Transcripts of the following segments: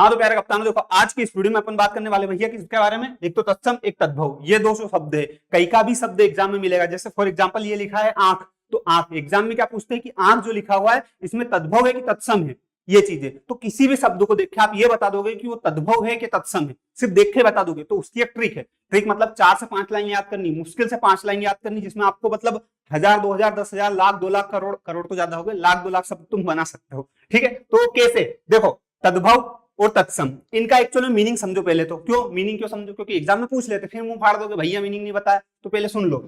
हाँ तो प्यारे कप्तानों, देखो आज की इस वीडियो में अपन बात करने वाले भैया किसके बारे में, एक तो तत्सम एक तद्भव। ये 200 शब्द है, कई का भी शब्द एग्जाम में मिलेगा। जैसे फॉर एग्जांपल ये लिखा है आंख, तो आंख एग्जाम में क्या पूछते हैं कि आंख जो लिखा हुआ है इसमें तद्भव है कि तत्सम है, ये चीजें। तो किसी भी शब्द को देख के आप ये बता दोगे कि वो तद्भव है कि तत्सम है, सिर्फ देख के बता दोगे। तो उसकी एक ट्रिक है, ट्रिक मतलब 4 से 5 लाइन याद करनी, मुश्किल से 5 लाइन याद करनी, जिसमें आपको मतलब 1000, 2000, 10,000, लाख, 2 लाख, करोड़, करोड़ तो ज्यादा हो गए, लाख 2 लाख शब्द तुम बना सकते हो। ठीक है, तो कैसे, देखो तद्भव और तत्सम, इनका एक्चुअली मीनिंग समझो पहले तो। क्यों मीनिंग क्यों समझो, क्योंकि एग्जाम में पूछ लेते फिर मुंह फाड़ दोगे भैया मीनिंग नहीं बताया। तो पहले सुन लो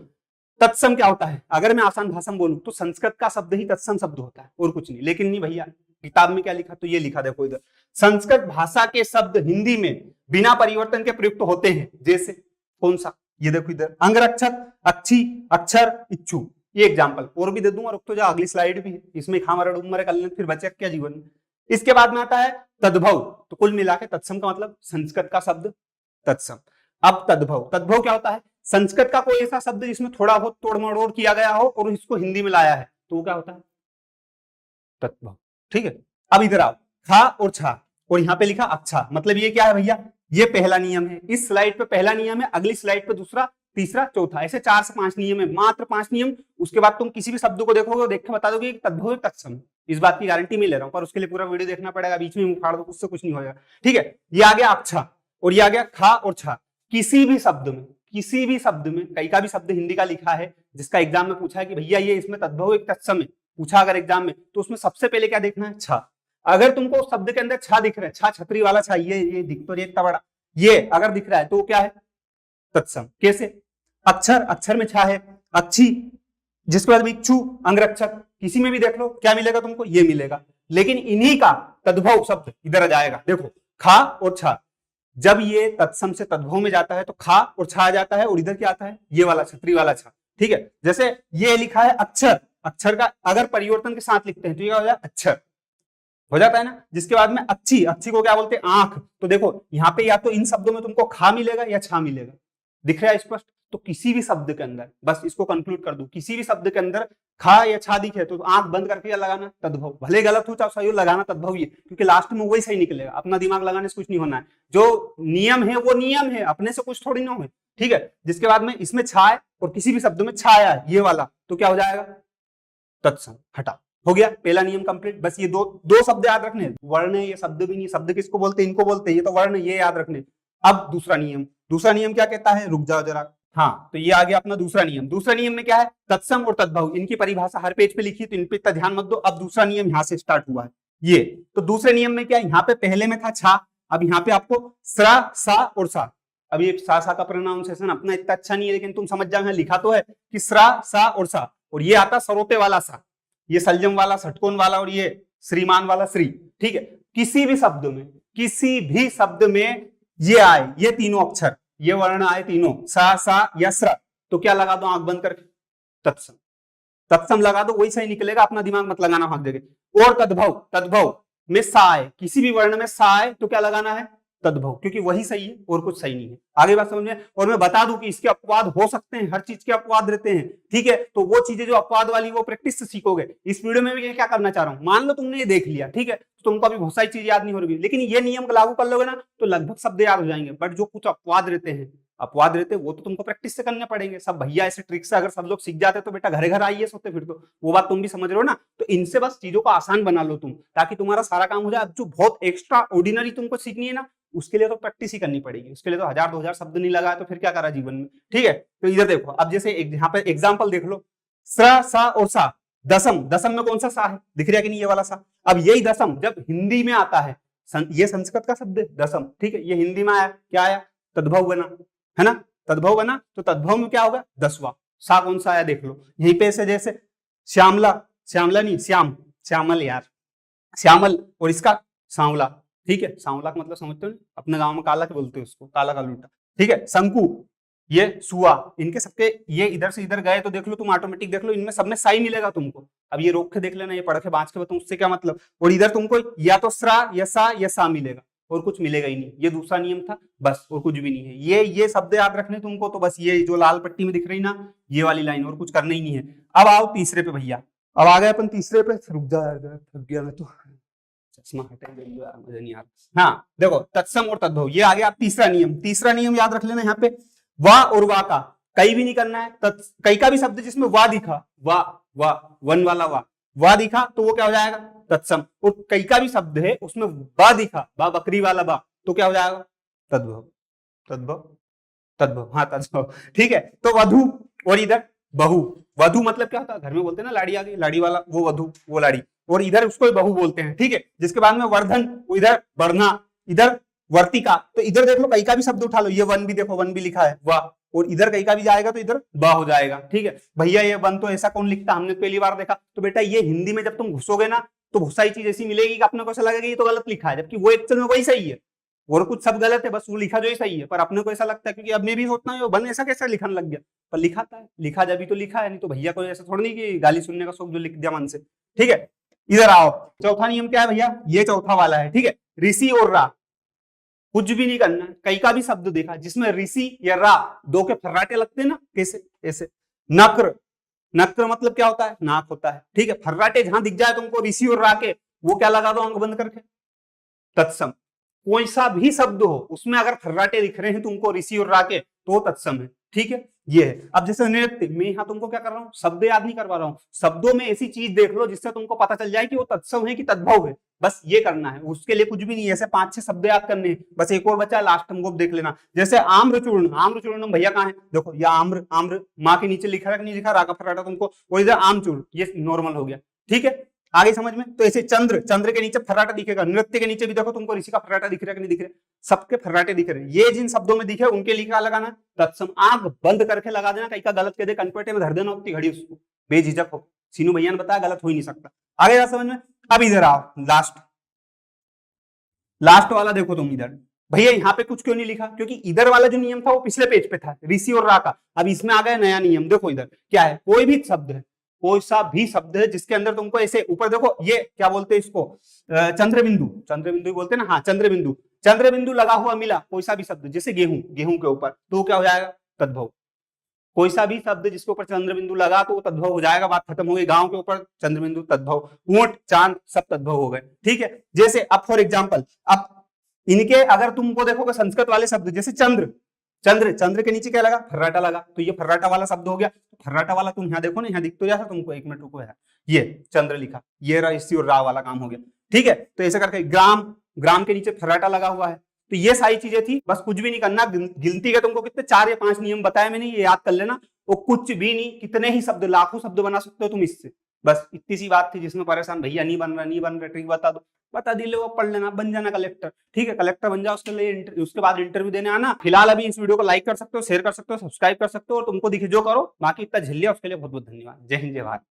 तत्सम क्या होता है। अगर मैं आसान भाषा में बोलूं तो संस्कृत का शब्द ही तत्सम शब्द होता है और कुछ नहीं। लेकिन नहीं भैया, किताब में क्या लिखा, तो ये लिखा देखो इधर, संस्कृत भाषा के शब्द हिंदी में बिना परिवर्तन के प्रयुक्त होते हैं। जैसे कौन सा, ये देखो इधर, अंगरक्षक, अच्छी, अक्षर, इच्छु। ये एग्जाम्पल और भी दे दूंगा, रुक तो जा, अगली स्लाइड भी है, इसमें खामर डूमर कर लें, फिर बचे क्या जीवन में। इसके बाद में आता है तद्भव। तो कुल मिला के तत्सम का मतलब संस्कृत का शब्द तत्सम। अब तद्भव, तद्भव क्या होता है, संस्कृत का कोई ऐसा शब्द जिसमें थोड़ा बहुत तोड़ मड़ोड़ किया गया हो और इसको हिंदी में लाया है, तो वो क्या होता है, तद्भव। ठीक है, अब इधर आओ, खा और छा, और यहाँ पे लिखा अच्छा, मतलब ये क्या है भैया, ये पहला नियम है। इस स्लाइड पे पहला नियम है, अगली स्लाइड पे दूसरा, तीसरा, चौथा, ऐसे 4 से 5 नियम है, मात्र 5 नियम। उसके बाद तुम किसी भी शब्द को देखोगे, देख के बता दोगे तद्भव तत्सम, इस बात की गारंटी मैं ले रहा हूं। पर उसके लिए पूरा वीडियो देखना पड़ेगा, बीच में उखाड़ दो उससे कुछ नहीं होगा। ठीक है, ये आ गया अच्छा और ये आ गया खा और छा। किसी भी शब्द में, किसी भी शब्द में, कई का भी शब्द हिंदी का लिखा है जिसका एग्जाम में पूछा है कि भैया ये इसमें तद्भव एक तत्सम है, पूछा अगर एग्जाम में, तो उसमें सबसे पहले क्या देखना है, छा। अगर तुमको शब्द के अंदर छा दिख रहा है, छा छतरी वाला छा, ये दिख तो इतना बड़ा, ये अगर दिख रहा है तो क्या है, तत्सम। कैसे, अक्षर, अक्षर में छा है, अच्छी, जिसके बाद में इच्छु, अंगरक्षक, किसी में भी देख लो क्या मिलेगा तुमको, ये मिलेगा। लेकिन इन्हीं का तद्भव शब्द इधर आ जाएगा, देखो खा और छा। जब ये तत्सम से तद्भव में जाता है तो खा और छा आ जाता है, और इधर क्या आता है, ये वाला छतरी वाला छा। ठीक है, जैसे ये लिखा है अक्षर, अक्षर का अगर परिवर्तन के साथ लिखते हैं तो ये हो जाए अक्षर, हो जाता है ना। जिसके बाद में अच्छी, अच्छी को क्या बोलते हैं, आंख। तो देखो यहाँ पे या तो इन शब्दों में तुमको खा मिलेगा या छा मिलेगा, दिख रहा है स्पष्ट। तो किसी भी शब्द के अंदर, बस इसको कंक्लूड कर दूं, किसी भी शब्द के अंदर खा या छा दिखे तो आंख बंद करके या लगाना तद्भव, भले गलत हो चाहे सही हो, लगाना तद्भव ही, क्योंकि लास्ट में वही सही निकलेगा। अपना दिमाग लगाने से कुछ नहीं होना है, जो नियम है वो नियम है, अपने से कुछ थोड़ी ना हो। ठीक है, जिसके बाद में इसमें छा है और किसी भी शब्द में छाया है ये वाला, तो क्या हो जाएगा, तत्सम। हटा, हो गया पहला नियम कंप्लीट। बस ये दो शब्द याद रखने, वर्ण है, ये शब्द भी नहीं, शब्द किसको बोलते हैं, इनको बोलते हैं, ये तो वर्ण, ये याद रखने। अब दूसरा नियम, दूसरा नियम क्या कहता है, रुक जाओ जरा। हाँ, तो ये आ गया अपना दूसरा नियम। दूसरा नियम में क्या है, तत्सम और तद्भव, इनकी परिभाषा हर पेज पे लिखी है, तो इन पे इतना ध्यान मत दो। अब दूसरा नियम यहाँ से स्टार्ट हुआ है ये। तो दूसरे नियम में क्या है, यहाँ पे पहले में था छा, अब यहाँ पे आपको स्रा, सा और सा। अब ये सा का प्रोनाउंसिएशन अपना इतना अच्छा नहीं है, लेकिन तुम समझ जाओ, लिखा तो है कि स्रा, सा और सा, और ये आता सरोते वाला सा, ये सलजम वाला, षटकोण वाला, और ये श्रीमान वाला श्री। ठीक है, किसी भी शब्द में, किसी भी शब्द में ये आए, ये तीनों अक्षर, ये वर्ण आए तीनों, सा, सा या स्र, तो क्या लगा दो आंख बंद करके, तत्सम। तत्सम लगा दो, वही सही निकलेगा, अपना दिमाग मत लगाना भाग जगह। और तद्भव, तद्भव में सा आए, किसी भी वर्ण में सा आए तो क्या लगाना है, तद्भव, क्योंकि वही सही है और कुछ सही नहीं है। आगे बात समझ में। और मैं बता दूं कि इसके अपवाद हो सकते हैं, हर चीज के अपवाद रहते हैं। ठीक है, तो वो चीजें जो अपवाद वाली वो प्रैक्टिस से सीखोगे। इस वीडियो में भी क्या करना चाह रहा हूं, मान लो तुमने ये देख लिया, ठीक है, तो तुमको अभी बहुत सारी चीज याद नहीं हो रही, लेकिन ये नियम को लागू कर लोगे ना तो लगभग शब्द याद हो जाएंगे। बट जो कुछ अपवाद रहते हैं, अपवाद रहते वो तो तुमको प्रैक्टिस से करने पड़ेंगे। सब भैया ऐसे ट्रिक से अगर सब लोग सीख जाते तो बेटा घरे घर आईएएस होते फिर तो। वो बात तुम भी समझ रहे हो ना। तो इनसे बस चीजों को आसान बना लो तुम, ताकि तुम्हारा सारा काम हो जाए। अब जो बहुत एक्स्ट्रा ऑर्डिनरी तुमको सीखनी है ना, उसके लिए तो प्रैक्टिस ही करनी पड़ेगी। उसके लिए तो 1000-2000 शब्द नहीं लगाया तो फिर क्या करा जीवन में। ठीक है, तो इधर देखो, अब जैसे यहाँ पे एग्जाम्पल देख लो, स्र, सा और सा। दसम, दसम में कौन सा सा है, दिख रहा है कि नहीं, ये वाला सा। अब यही दसम जब हिंदी में आता है, ये संस्कृत का शब्द है दसम, ठीक है, ये हिंदी में आया, क्या आया, तद्भव बना, है ना, तद्भव बना। तो तद्भव में क्या होगा, 10वां। सा कौन सा आया देख लो, यहीं पे से जैसे श्यामला, श्यामला नहीं श्याम, श्यामल यार, श्यामल, और इसका सांवला। ठीक है, सांवला का मतलब समझते हो, अपने गांव में काला के बोलते हैं उसको, काला का लूटा। ठीक है, शंकु, ये सुआ, इनके सबके ये इधर से इधर गए तो देख लो तुम, ऑटोमेटिक देख लो, इनमें सब में साई मिलेगा तुमको। अब ये रोक के देख लेना, ये पढ़ के बाँच के बताऊं उससे क्या मतलब। और इधर तुमको या तो स्रा या सा मिलेगा, और कुछ मिलेगा ही नहीं। ये दूसरा नियम था बस, और कुछ भी नहीं है। ये शब्द याद रखने तुमको, तो बस ये जो लाल पट्टी में दिख रही ना, ये वाली लाइन, और कुछ करना ही नहीं है। अब आओ तीसरे पे भैया, अब आ गए अपन तीसरे पे। रुक जा, थक गया मैं तो। चश्मा हटेंगे यार, मुझे नहीं आ रहा। हाँ देखो, तत्सम और तद्भव, ये आ गया तीसरा नियम। तीसरा नियम याद रख लेना यहाँ पे, वाह और वाह का कई भी नहीं करना है। कई का भी शब्द जिसमें वाह दिखा, वाह वाह, वन वाला वाह, वाह दिखा तो वो क्या हो जाएगा, तत्सम। और कई का भी शब्द है उसमें बा दिखा, बा बकरी वाला बा, तो क्या हो जाएगा, तद्भव। तद्भव, तद्भव, हाँ तद्भव, ठीक है। तो वधु और इधर बहू। वधु मतलब क्या होता है, घर में बोलते हैं ना लाड़ी आ गई, लाड़ी वाला वो वधु, वो लाड़ी, और इधर उसको बहू बोलते हैं, ठीक है। जिसके बाद में वर्धन, इधर बढ़ना, इधर वर्तिका। तो इधर देख लो कई का भी शब्द उठा लो, ये वन भी देखो, वन भी लिखा है वाह, और इधर कई का भी जाएगा तो इधर बा हो जाएगा, ठीक है। भैया ये वन तो ऐसा कौन लिखता, हमने पहली बार देखा। तो बेटा ये हिंदी में जब तुम घुसोगे ना तो बहुत सारी चीज ऐसी मिलेगी कि अपने को ऐसा लगेगा ये तो गलत लिखा है, जबकि वो एक्चुअल में वही सही है, और कुछ सब गलत है, बस वो लिखा जो ही सही है। पर अपने को ऐसा लगता है, क्योंकि अब मैं भी सोचता हूँ वन ऐसा कैसा लिखने लग गया, पर लिखाता है, लिखा जब तो लिखा है, नहीं तो भैया को ऐसा थोड़ा नहीं कि गाली सुनने का शौक जो लिख दिया मन से, ठीक है। इधर आओ, चौथा नियम क्या है भैया, ये चौथा वाला है, ठीक है। ऋषि और रा, कुछ भी नहीं करना है। कई का भी शब्द देखा जिसमें ऋषि या रा दो के फर्राटे लगते हैं ना, कैसे, ऐसे। नक्र, नक्र मतलब क्या होता है, नाक होता है, ठीक है। फर्राटे जहां दिख जाए तुमको ऋषि और रा के, वो क्या लगा दो अंक बंद करके, तत्सम। कोई सा भी शब्द हो उसमें अगर फर्राटे दिख रहे हैं तुमको ऋषि और रा के, तो तत्सम है, ठीक है। ये है। अब जैसे नृत्य, मैं यहाँ तुमको क्या कर रहा हूँ, शब्द याद नहीं करवा रहा हूँ, शब्दों में ऐसी चीज देख लो जिससे तुमको पता चल जाए कि वो तत्सम है कि तद्भव है, बस ये करना है। उसके लिए कुछ भी नहीं है, ऐसे 5-6 शब्द याद करने हैं, बस एक और बचा लास्ट हमको देख लेना। जैसे आम्रचूर्ण, आम्रचूर्ण भैया कहाँ है, देखो या आम्र, आम्र माँ के नीचे लिखा है कि नहीं लिखा, रा का फर्राटा तुमको, और इधर आमचूर्ण, ये नॉर्मल हो गया, ठीक है। आगे समझ में, तो ऐसे चंद्र, चंद्र के नीचे फर्राटा दिखेगा। नृत्य के नीचे भी देखो तुमको ऋषि का फर्राटा दिख रहा है कि नहीं दिख रहा, सबके फर्राटे दिख रहे हैं। ये जिन शब्दों में दिखे उनके लिए क्या लगाना, तत्सम। आंख बंद करके लगा देना, कहीं का गलत कह दे कनपेटे में धर देना उतनी घड़ी, उसको बेझिझक हो। सीनू भैया ने बताया गलत हो ही नहीं सकता। आगे जा समझ में। अब इधर आओ, लास्ट, लास्ट वाला देखो तुम इधर, भैया यहाँ पे कुछ क्यों नहीं लिखा, क्योंकि इधर वाला जो नियम था वो पिछले पेज पे था, ऋषि और रा का। अब इसमें आ गया नया नियम, देखो इधर क्या है, कोई भी शब्द है, कोई सा भी शब्द है जिसके अंदर तुमको ऐसे ऊपर देखो, ये क्या बोलते हैं इसको, चंद्रबिंदु, चंद्रबिंदु बोलते हैं ना, हाँ चंद्रबिंदु, चंद्रबिंदु लगा हुआ मिला कोई सा भी शब्द, जैसे गेहूं, गेहूं के ऊपर, तो क्या हो जाएगा, तद्भव। कोई सा भी शब्द जिसके ऊपर चंद्रबिंदु लगा तो वो तद्भव हो जाएगा, बात खत्म हो गई। गांव के ऊपर चंद्रबिंदु तद्भव, ऊंट, चांद, सब तद्भव हो गए, ठीक है। जैसे अब फॉर एग्जाम्पल, अब इनके अगर तुमको देखोगे संस्कृत वाले शब्द, जैसे चंद्र, चंद्र, चंद्र के नीचे क्या लगा, फर्राटा लगा, तो ये फर्राटा वाला शब्द हो गया। फर्राटा वाला तुम यहाँ देखो ना, यहाँ दिख तो जाता तुमको, एक मिनट रुको है, ये चंद्र लिखा, ये ऋषि और रा वाला काम हो गया, ठीक है। तो ऐसे करके ग्राम, ग्राम के नीचे फर्राटा लगा हुआ है। तो ये सारी चीजें थी, बस कुछ भी नहीं करना। गिनती के तुमको कितने 4 या 5 नियम बताए मैंने, ये याद कर लेना। वो कुछ भी नहीं, कितने ही शब्द, लाखों शब्द बना सकते हो तुम इससे, बस इतनी सी बात थी जिसमें परेशान भैया नहीं बन रहा, नहीं बन रहा, ट्रिक बता दो, बता दिले, वो पढ़ लेना, बन जाना कलेक्टर, ठीक है। कलेक्टर बन जाओ, उसके लिए उसके बाद इंटरव्यू देने आना। फिलहाल अभी इस वीडियो को लाइक कर सकते हो, शेयर कर सकते हो, सब्सक्राइब कर सकते हो, और तुमको दिखे जो करो, बाकी इतना झेलिया, उसके लिए बहुत बहुत धन्यवाद। जय हिंद, जय भारत।